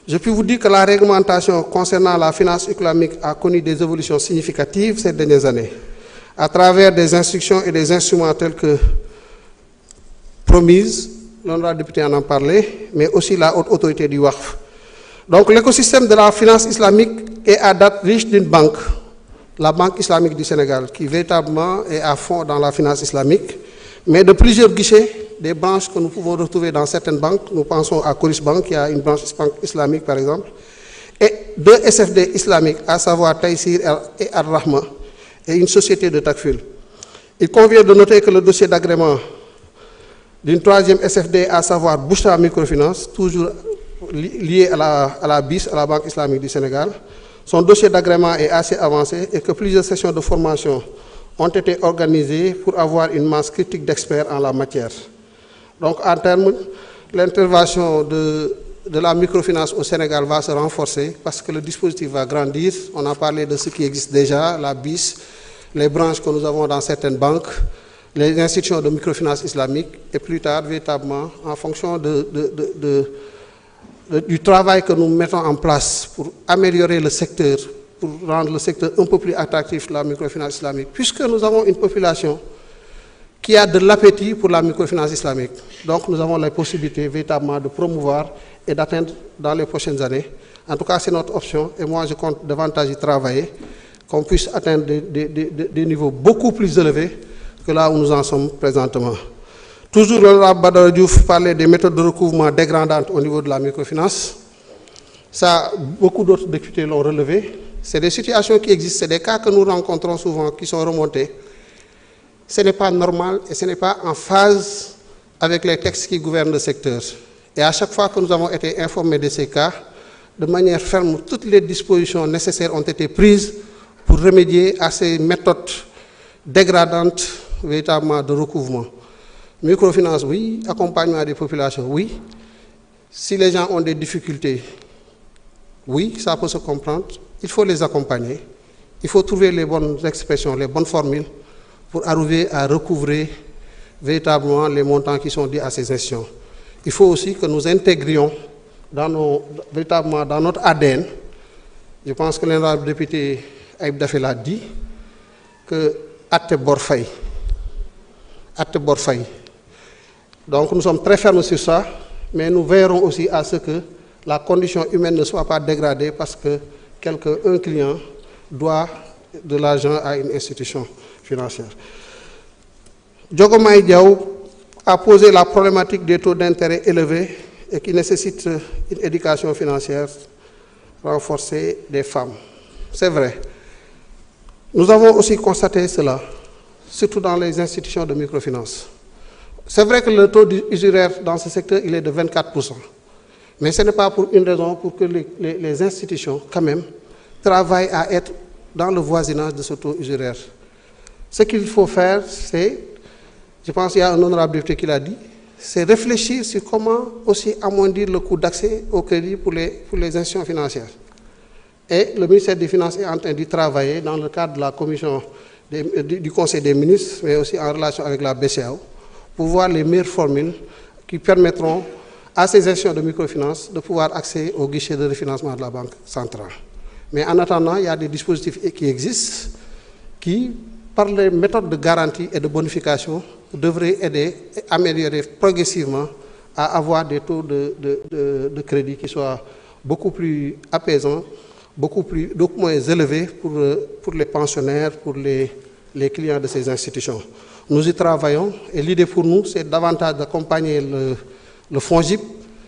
Je puis vous dire que la réglementation concernant la finance islamique a connu des évolutions significatives ces dernières années, à travers des instructions et des instruments tels que promises, l'honorable député en parlait, mais aussi la haute autorité du WACF. Donc l'écosystème de la finance islamique est à date riche d'une banque, la Banque islamique du Sénégal, qui véritablement est à fond dans la finance islamique, mais de plusieurs guichets, des branches que nous pouvons retrouver dans certaines banques. Nous pensons à Coris Bank, qui a une branche islamique par exemple, et 2 SFD islamiques, à savoir Taïsir et Ar-Rahma, et une société de Takful. Il convient de noter que le dossier d'agrément d'une 3e SFD, à savoir Bouchra Microfinance, toujours lié à la BIS, à la Banque islamique du Sénégal, son dossier d'agrément est assez avancé et que plusieurs sessions de formation ont été organisées pour avoir une masse critique d'experts en la matière. Donc, en termes, l'intervention de la microfinance au Sénégal va se renforcer parce que le dispositif va grandir. On a parlé de ce qui existe déjà, la BIS, les branches que nous avons dans certaines banques, les institutions de microfinance islamique, et plus tard, véritablement, en fonction du travail que nous mettons en place pour améliorer le secteur, pour rendre le secteur un peu plus attractif, la microfinance islamique, puisque nous avons une population qui a de l'appétit pour la microfinance islamique. Donc nous avons la possibilité véritablement de promouvoir et d'atteindre dans les prochaines années. En tout cas, c'est notre option et moi je compte davantage y travailler, qu'on puisse atteindre des niveaux beaucoup plus élevés que là où nous en sommes présentement. Toujours l'honorable Badara Diouf parlait des méthodes de recouvrement dégradantes au niveau de la microfinance. Ça, beaucoup d'autres députés l'ont relevé. C'est des situations qui existent, c'est des cas que nous rencontrons souvent qui sont remontés. Ce n'est pas normal et ce n'est pas en phase avec les textes qui gouvernent le secteur. Et à chaque fois que nous avons été informés de ces cas, de manière ferme, toutes les dispositions nécessaires ont été prises pour remédier à ces méthodes dégradantes véritablement de recouvrement. Microfinance, oui. Accompagnement des populations, oui. Si les gens ont des difficultés, oui, ça peut se comprendre. Il faut les accompagner. Il faut trouver les bonnes expressions, les bonnes formules pour arriver à recouvrer véritablement les montants qui sont dus à ces institutions. Il faut aussi que nous intégrions véritablement dans notre ADN, je pense que l'honorable député Aïb Dafé l'a dit, que Atte Borfay. Donc nous sommes très fermes sur ça, mais nous veillerons aussi à ce que la condition humaine ne soit pas dégradée parce que un client doit de l'argent à une institution financière. Diogomaye Diaw a posé la problématique des taux d'intérêt élevés et qui nécessitent une éducation financière renforcée des femmes. C'est vrai. Nous avons aussi constaté cela, surtout dans les institutions de microfinance. C'est vrai que le taux usuraire dans ce secteur il est de 24%. Mais ce n'est pas pour une raison, pour que les institutions, quand même, travaillent à être dans le voisinage de ce taux usuraire. Ce qu'il faut faire, c'est, je pense qu'il y a un honorable député qui l'a dit, c'est réfléchir sur comment aussi amoindrir le coût d'accès au crédit pour les institutions financières. Et le ministère des Finances est en train d'y travailler dans le cadre de la commission du Conseil des ministres, mais aussi en relation avec la BCEAO, pour voir les meilleures formules qui permettront à ces institutions de microfinance de pouvoir accéder au guichet de refinancement de la Banque centrale. Mais en attendant, il y a des dispositifs qui existent qui, par les méthodes de garantie et de bonification, devraient aider et améliorer progressivement à avoir des taux de crédit qui soient beaucoup plus apaisants, beaucoup moins élevés pour les pensionnaires, pour les clients de ces institutions. Nous y travaillons et l'idée pour nous, c'est davantage d'accompagner le FONGIP,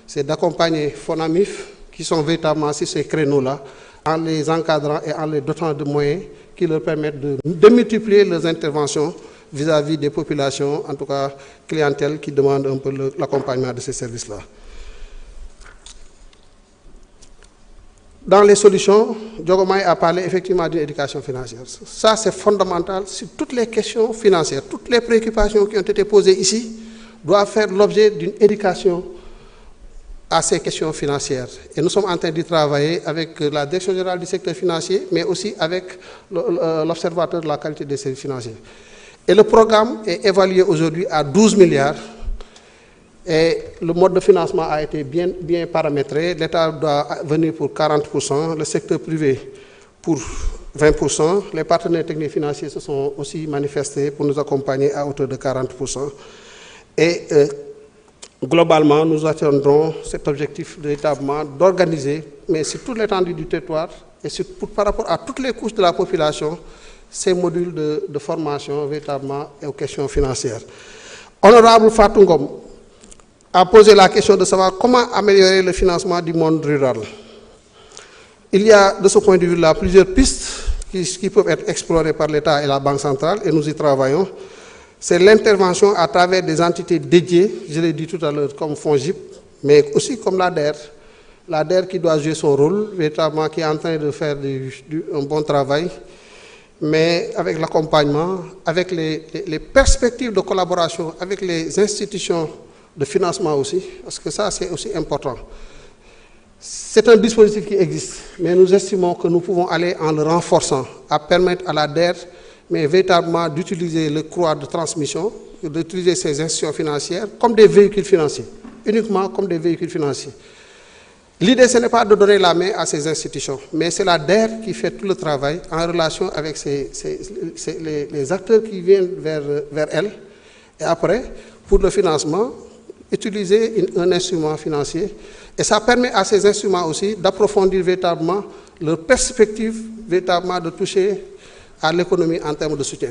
c'est d'accompagner FONAMIF, qui sont véritablement sur ces créneaux-là, en les encadrant et en les dotant de moyens qui leur permettent de multiplier leurs interventions vis-à-vis des populations, en tout cas clientèle, qui demandent un peu l'accompagnement de ces services-là. Dans les solutions, Diogomaye a parlé effectivement d'une éducation financière. Ça, c'est fondamental sur toutes les questions financières. Toutes les préoccupations qui ont été posées ici doivent faire l'objet d'une éducation à ces questions financières. Et nous sommes en train d'y travailler avec la Direction générale du secteur financier, mais aussi avec l'Observatoire de la qualité des services financiers. Et le programme est évalué aujourd'hui à 12 milliards. Et le mode de financement a été bien paramétré. L'État doit venir pour 40%, le secteur privé pour 20%. Les partenaires techniques financiers se sont aussi manifestés pour nous accompagner à hauteur de 40%. Et globalement, nous atteindrons cet objectif véritablement d'organiser, mais sur toute l'étendue du territoire et par rapport à toutes les couches de la population, ces modules de formation véritablement et aux questions financières. Honorable Fatou Ngom a posé la question de savoir comment améliorer le financement du monde rural. Il y a de ce point de vue-là plusieurs pistes qui peuvent être explorées par l'État et la Banque centrale, et nous y travaillons. C'est l'intervention à travers des entités dédiées, je l'ai dit tout à l'heure, comme FONGIP, mais aussi comme l'ADER. L'ADER qui doit jouer son rôle, véritablement qui est en train de faire un bon travail, mais avec l'accompagnement, avec les perspectives de collaboration avec les institutions de financement aussi, parce que ça c'est aussi important. C'est un dispositif qui existe, mais nous estimons que nous pouvons aller en le renforçant, à permettre à l'ADER, mais véritablement d'utiliser le couloir de transmission, d'utiliser ces institutions financières comme des véhicules financiers, uniquement comme des véhicules financiers. L'idée, ce n'est pas de donner la main à ces institutions, mais c'est l'ADER qui fait tout le travail en relation avec les acteurs qui viennent vers elle. Et après, pour le financement, utiliser un instrument financier. Et ça permet à ces instruments aussi d'approfondir véritablement leur perspective, véritablement de toucher à l'économie en termes de soutien.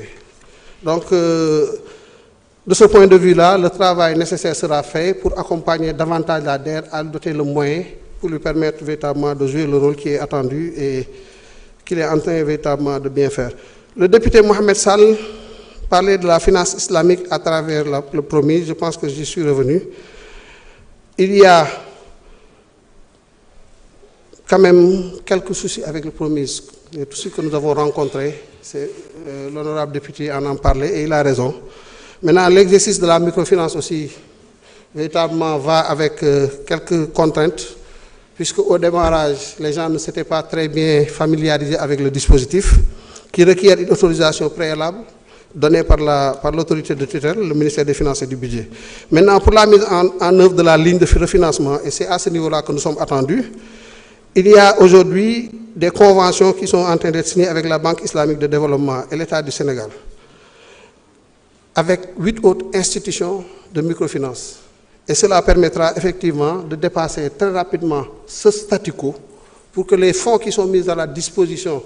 Donc, de ce point de vue-là, le travail nécessaire sera fait pour accompagner davantage l'ADER à lui doter le moyen pour lui permettre véritablement de jouer le rôle qui est attendu et qu'il est en train véritablement de bien faire. Le député Mohamed Sall parlait de la finance islamique à travers le promis, je pense que j'y suis revenu. Il y a quand même quelques soucis avec le promis, tous ceux que nous avons rencontrés, l'honorable député en parlait et il a raison. Maintenant, l'exercice de la microfinance aussi, véritablement, va avec quelques contraintes, puisque au démarrage, les gens ne s'étaient pas très bien familiarisés avec le dispositif, qui requiert une autorisation préalable donnée par l'autorité de tutelle, le ministère des Finances et du Budget. Maintenant, pour la mise en œuvre de la ligne de refinancement, et c'est à ce niveau-là que nous sommes attendus, il y a aujourd'hui des conventions qui sont en train d'être signées avec la Banque islamique de développement et l'État du Sénégal, avec 8 autres institutions de microfinance. Et cela permettra effectivement de dépasser très rapidement ce statu quo pour que les fonds qui sont mis à la disposition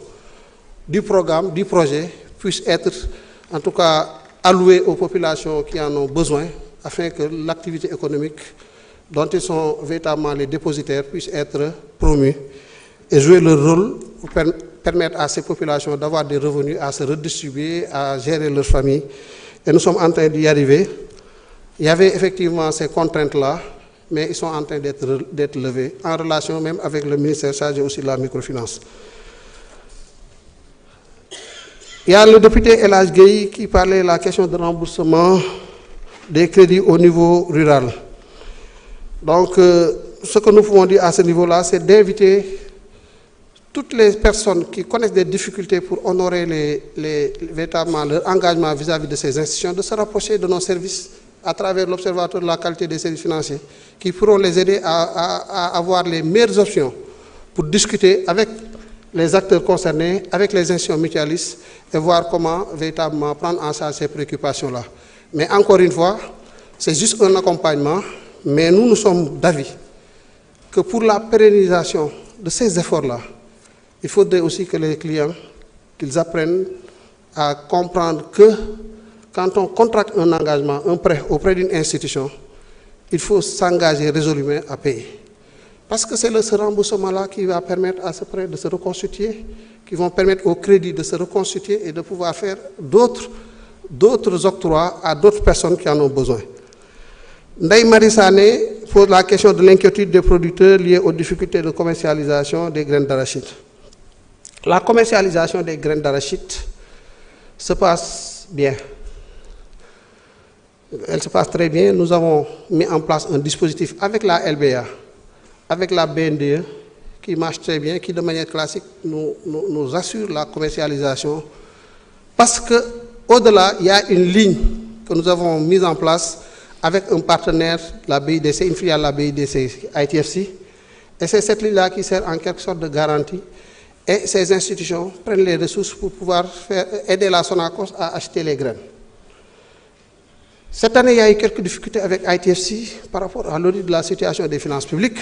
du programme, du projet, puissent être en tout cas alloués aux populations qui en ont besoin afin que l'activité économique dont ils sont véritablement les dépositaires puisse être promue et jouer leur rôle pour permettre à ces populations d'avoir des revenus, à se redistribuer, à gérer leur famille. Et nous sommes en train d'y arriver. Il y avait effectivement ces contraintes-là, mais ils sont en train d'être levées, en relation même avec le ministère chargé aussi de la microfinance. Il y a le député El Hadj Gueye qui parlait de la question de remboursement des crédits au niveau rural. Donc, ce que nous pouvons dire à ce niveau-là, c'est d'inviter toutes les personnes qui connaissent des difficultés pour honorer véritablement leur engagement vis-à-vis de ces institutions, de se rapprocher de nos services à travers l'Observatoire de la qualité des services financiers, qui pourront les aider à avoir les meilleures options pour discuter avec les acteurs concernés, avec les institutions mutualistes, et voir comment véritablement prendre en charge ces préoccupations-là. Mais encore une fois, c'est juste un accompagnement, mais nous sommes d'avis que pour la pérennisation de ces efforts-là, il faudrait aussi que les clients, qu'ils apprennent à comprendre que quand on contracte un engagement, un prêt auprès d'une institution, il faut s'engager résolument à payer. Parce que c'est ce remboursement-là qui va permettre à ce prêt de se reconstituer, qui vont permettre au crédit de se reconstituer et de pouvoir faire d'autres octrois à d'autres personnes qui en ont besoin. Ndeye Marie Sané pose la question de l'inquiétude des producteurs liée aux difficultés de commercialisation des graines d'arachide. La commercialisation des graines d'arachide se passe bien. Elle se passe très bien. Nous avons mis en place un dispositif avec la LBA, avec la BNDE, qui marche très bien, qui de manière classique nous assure la commercialisation. Parce qu'au-delà, il y a une ligne que nous avons mise en place avec un partenaire, la BIDC, une filiale de la BIDC, ITFC. Et c'est cette ligne-là qui sert en quelque sorte de garantie. Et ces institutions prennent les ressources pour pouvoir aider la Sonacos à acheter les graines. Cette année, il y a eu quelques difficultés avec ITFC par rapport à l'audit de la situation des finances publiques.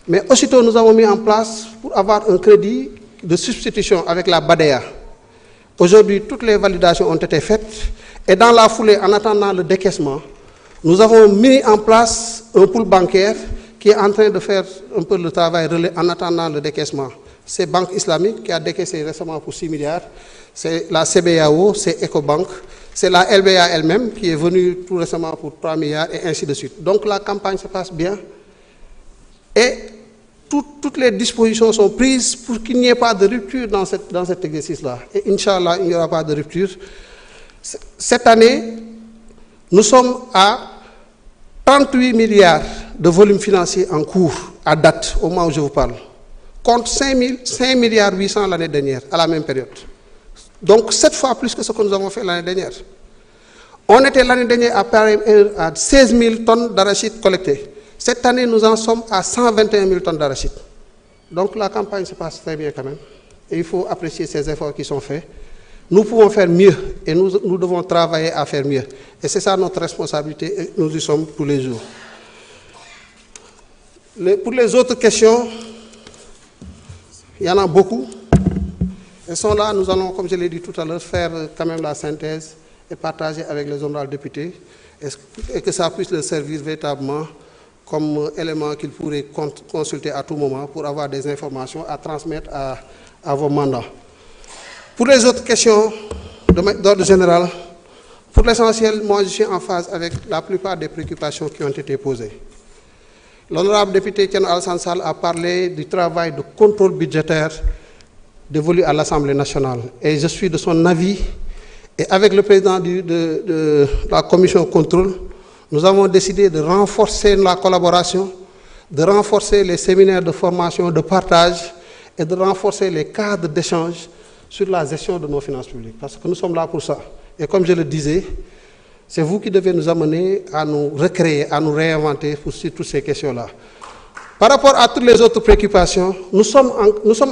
Mais aussitôt, nous avons mis en place pour avoir un crédit de substitution avec la BADEA. Aujourd'hui, toutes les validations ont été faites. Et dans la foulée, en attendant le décaissement, nous avons mis en place un pool bancaire qui est en train de faire un peu le travail relais en attendant le décaissement. C'est Banque Islamique qui a décaissé récemment pour 6 milliards. C'est la CBAO, c'est Ecobank. C'est la LBA elle-même qui est venue tout récemment pour 3 milliards et ainsi de suite. Donc la campagne se passe bien. Et toutes les dispositions sont prises pour qu'il n'y ait pas de rupture dans cet exercice-là. Et Inch'Allah, il n'y aura pas de rupture. Cette année, nous sommes à 38 milliards de volume financier en cours à date, au moment où je vous parle, contre 5 milliards 800 l'année dernière, à la même période. Donc 7 fois plus que ce que nous avons fait l'année dernière. On était l'année dernière à 16 000 tonnes d'arachide collectées. Cette année, nous en sommes à 121 000 tonnes d'arachide. Donc la campagne se passe très bien quand même. Et il faut apprécier ces efforts qui sont faits. Nous pouvons faire mieux et nous devons travailler à faire mieux. Et c'est ça notre responsabilité et nous y sommes tous les jours. Pour les autres questions, il y en a beaucoup. Elles sont là, nous allons, comme je l'ai dit tout à l'heure, faire quand même la synthèse et partager avec les honorables députés et que ça puisse leur servir véritablement comme élément qu'ils pourraient consulter à tout moment pour avoir des informations à transmettre à vos mandats. Pour les autres questions d'ordre général, pour l'essentiel, moi je suis en phase avec la plupart des préoccupations qui ont été posées. L'honorable député Thierno Alassane Sall a parlé du travail de contrôle budgétaire dévolu à l'Assemblée nationale. Et je suis de son avis. Et avec le président de la commission contrôle, nous avons décidé de renforcer la collaboration, de renforcer les séminaires de formation, de partage et de renforcer les cadres d'échange sur la gestion de nos finances publiques. Parce que nous sommes là pour ça. Et comme je le disais, c'est vous qui devez nous amener à nous recréer, à nous réinventer sur toutes ces questions-là. Par rapport à toutes les autres préoccupations, nous sommes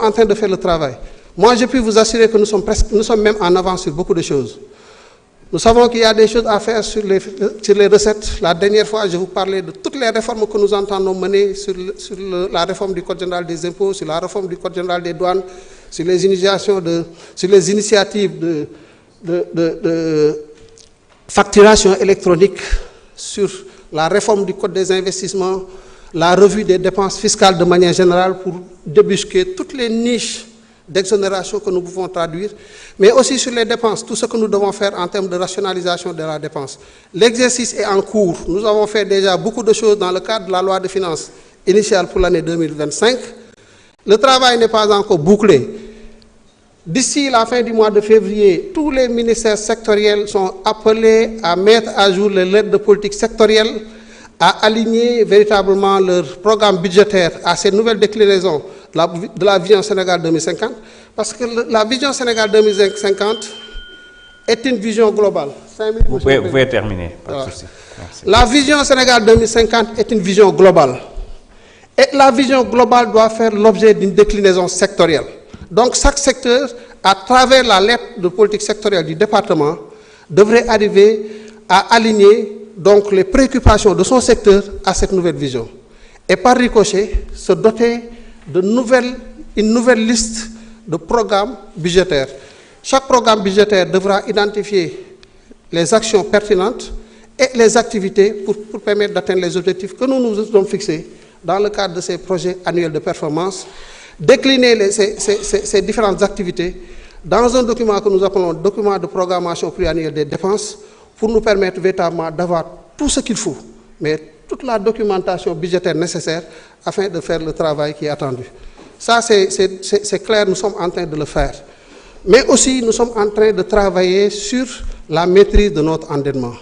en train de faire le travail. Moi, je puis vous assurer que nous sommes même en avance sur beaucoup de choses. Nous savons qu'il y a des choses à faire sur les recettes. La dernière fois, je vous parlais de toutes les réformes que nous entendons mener sur la réforme du Code général des impôts, sur la réforme du Code général des douanes, sur les initiatives de facturation électronique, sur la réforme du Code des investissements, la revue des dépenses fiscales de manière générale pour débusquer toutes les niches d'exonération que nous pouvons traduire, mais aussi sur les dépenses, tout ce que nous devons faire en termes de rationalisation de la dépense. L'exercice est en cours. Nous avons fait déjà beaucoup de choses dans le cadre de la loi de finances initiale pour l'année 2025. Le travail n'est pas encore bouclé. D'ici la fin du mois de février, tous les ministères sectoriels sont appelés à mettre à jour les lettres de politique sectorielle, à aligner véritablement leur programme budgétaire à ces nouvelles déclinaisons de la vision Sénégal 2050, parce que la vision Sénégal 2050 est une vision globale. Vous pouvez terminer. Pas de souci. Merci. La vision Sénégal 2050 est une vision globale. Et la vision globale doit faire l'objet d'une déclinaison sectorielle. Donc chaque secteur, à travers la lettre de politique sectorielle du département, devrait arriver à aligner donc les préoccupations de son secteur à cette nouvelle vision. Et par ricochet, se doter d'une nouvelle liste de programmes budgétaires. Chaque programme budgétaire devra identifier les actions pertinentes et les activités pour permettre d'atteindre les objectifs que nous nous sommes fixés dans le cadre de ces projets annuels de performance, décliner ces différentes activités dans un document que nous appelons document de programmation pluriannuelle des dépenses pour nous permettre véritablement d'avoir tout ce qu'il faut, mais toute la documentation budgétaire nécessaire afin de faire le travail qui est attendu. Ça, c'est clair, nous sommes en train de le faire. Mais aussi, nous sommes en train de travailler sur la maîtrise de notre endettement.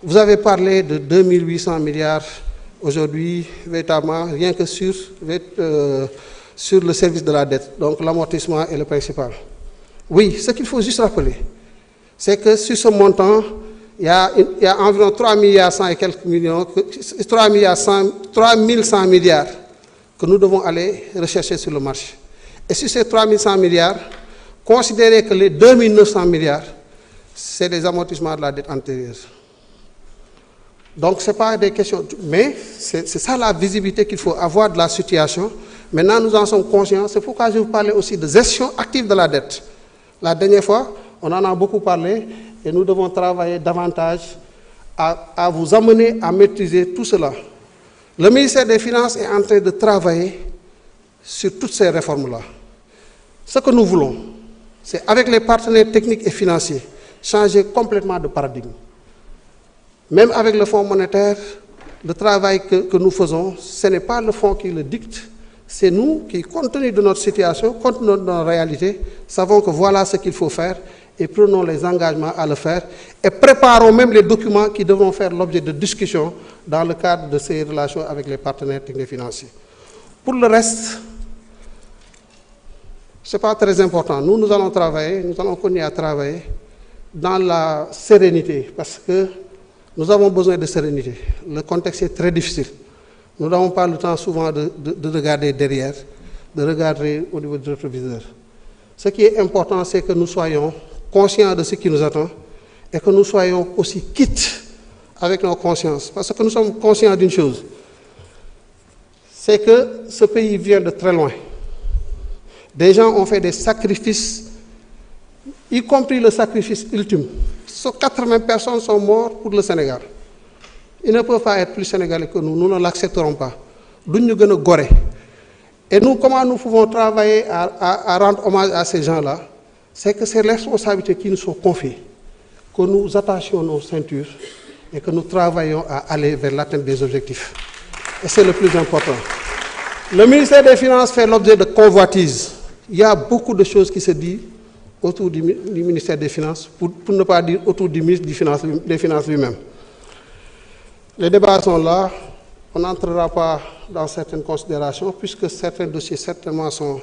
Vous avez parlé de 2800 milliards aujourd'hui, véritablement, rien que sur le service de la dette, donc l'amortissement est le principal. Oui, ce qu'il faut juste rappeler, c'est que sur ce montant, il y a environ 3 milliards 100 et quelques millions, 3100 milliards que nous devons aller rechercher sur le marché. Et sur ces 3100 milliards, considérez que les 2900 milliards, c'est des amortissements de la dette antérieure. Donc, ce n'est pas des questions, mais c'est ça la visibilité qu'il faut avoir de la situation. Maintenant, nous en sommes conscients, c'est pourquoi je vous parlais aussi de gestion active de la dette. La dernière fois, on en a beaucoup parlé, et nous devons travailler davantage à vous amener à maîtriser tout cela. Le ministère des Finances est en train de travailler sur toutes ces réformes-là. Ce que nous voulons, c'est avec les partenaires techniques et financiers, changer complètement de paradigme. Même avec le Fonds monétaire, le travail que nous faisons, ce n'est pas le fonds qui le dicte, c'est nous qui, compte tenu de notre situation, compte tenu de notre réalité, savons que voilà ce qu'il faut faire et prenons les engagements à le faire et préparons même les documents qui devront faire l'objet de discussions dans le cadre de ces relations avec les partenaires techniques et financiers. Pour le reste, ce n'est pas très important. Nous allons travailler, nous allons continuer à travailler dans la sérénité parce que nous avons besoin de sérénité. Le contexte est très difficile. Nous n'avons pas le temps souvent de regarder derrière, de regarder au niveau du rétroviseur. Ce qui est important, c'est que nous soyons conscients de ce qui nous attend et que nous soyons aussi quittes avec nos consciences. Parce que nous sommes conscients d'une chose, c'est que ce pays vient de très loin. Des gens ont fait des sacrifices, y compris le sacrifice ultime. 80 personnes sont mortes pour le Sénégal. Ils ne peuvent pas être plus sénégalais que nous, nous ne l'accepterons pas. Nous nous sommes gorés. Et nous, comment nous pouvons travailler à rendre hommage à ces gens-là? C'est que c'est les responsabilités qui nous sont confiées, que nous attachions nos ceintures et que nous travaillons à aller vers l'atteinte des objectifs. Et c'est le plus important. Le ministère des Finances fait l'objet de convoitises. Il y a beaucoup de choses qui se disent autour du ministère des Finances, pour ne pas dire autour du ministre des Finances lui-même. Les débats sont là, on n'entrera pas dans certaines considérations, puisque certains dossiers certainement sont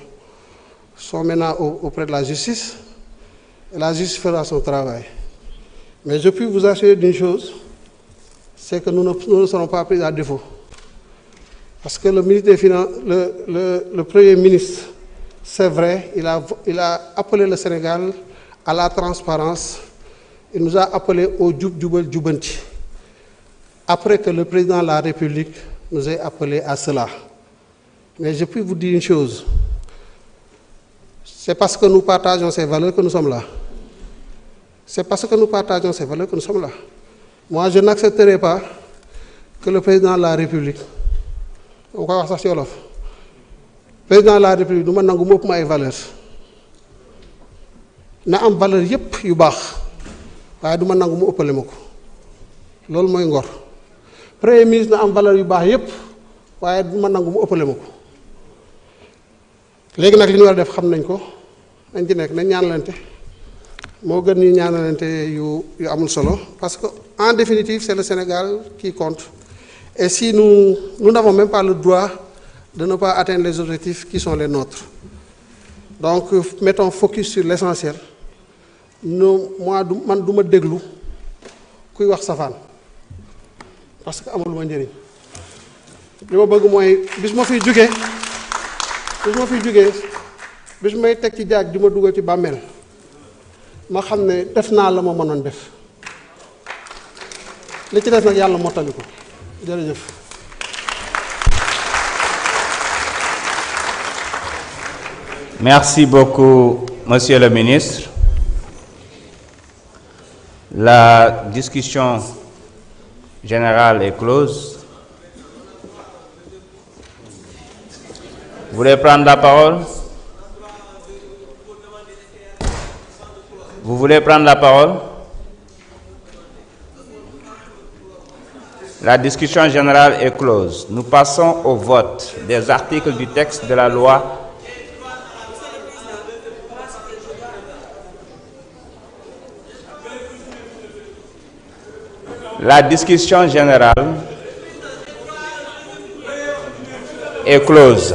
maintenant auprès de la justice, et la justice fera son travail. Mais je puis vous assurer d'une chose, c'est que nous ne serons pas pris à défaut. Parce que le ministre des Finances, le Premier ministre, c'est vrai, il a appelé le Sénégal à la transparence, il nous a appelé au Djoub Djoubel Djoubanti. Après que le président de la République nous ait appelés à cela. Mais je puis vous dire une chose, c'est parce que nous partageons ces valeurs que nous sommes là. C'est parce que nous partageons ces valeurs que nous sommes là. Moi, je n'accepterai pas que le président de la République, on va voir ça sur l'offre, le président de la République, nous avons des valeurs. Nous avons des valeurs qui sont bonnes, mais nous avons des valeurs qui sont bonnes. Premier ministre na am valeur yu baax yépp waaye du ma nangu mu ëppale ma ko léegi nag li ñu war a def xam nañ ko dañ ci nekk nañ ñaanalante moo gën ñu ñaanalante yu amul solo parce que en définitive c'est le Sénégal qui compte et si nous n'avons même pas le droit de ne pas atteindre les objectifs qui sont les nôtres. Donc mettons focus sur l'essentiel. Moi man du ma déglu kuy wax safaan parce que amul ma njëriñ li ma bëgg mooy bis ma fiy jógee bis may teg ci jaag di ma dugal ci bàmmeel ma xam ne def naa la ma mënoon def li ci des nag yàlla mottali ko jërëjëf. Merci beaucoup, Monsieur le Ministre. La discussion générale est close. Vous voulez prendre la parole? Vous voulez prendre la parole? La discussion générale est close. Nous passons au vote des articles du texte de la loi. La discussion générale est close.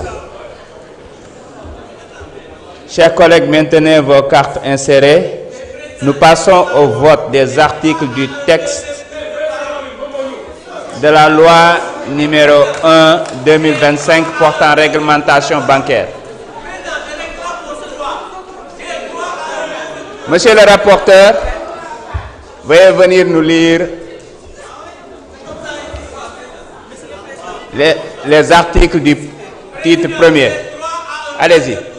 Chers collègues, maintenez vos cartes insérées. Nous passons au vote des articles du texte de la loi numéro 1/2025 portant réglementation bancaire. Monsieur le rapporteur, veuillez venir nous lire les articles du titre premier. Allez-y.